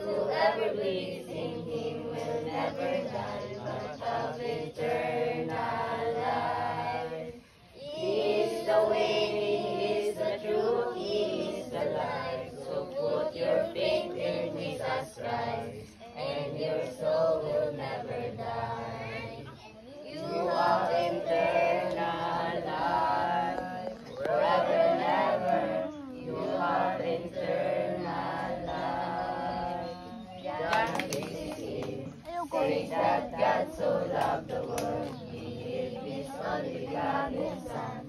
whoever believes in him will never die, but have eternal life. He is the way, he is the truth, he is the life. So put your faith in Jesus Christ, and your soul will never die. You have eternal life, forever and ever. You have eternal life. John 3:16 says that God so loved the world, he gave his only begotten Son,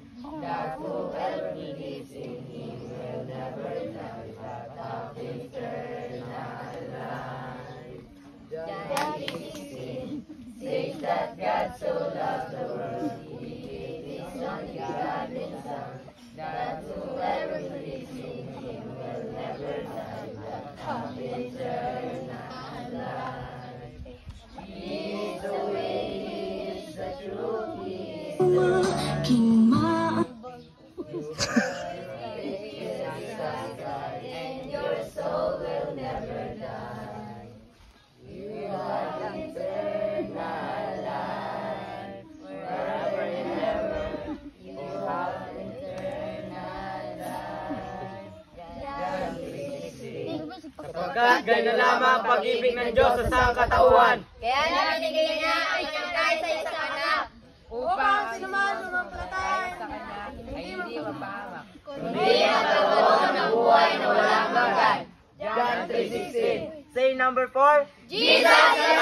that whoever believes in him will never die, but have eternal life. John 3:16 says that God so loved the world, he gave his only begotten Son, that whoever believes in him will never die, but have eternal life. He is the way, he is the truth, he is the life. And your soul will never die. You have eternal life, forever and ever. You have eternal life. John 3:16. Sapagkat ganyan lamang ang pag-ibig ng Diyos sa sangkatauhan. Kaya naman ibigay niya ang kanyang kahit sa isang anak, upang sinuman sumampalataya sa Kanya ay hindi mapahamak. kundi magkaroon ng buhay na walang hanggan. John 3:16. Say number 4. Jesus is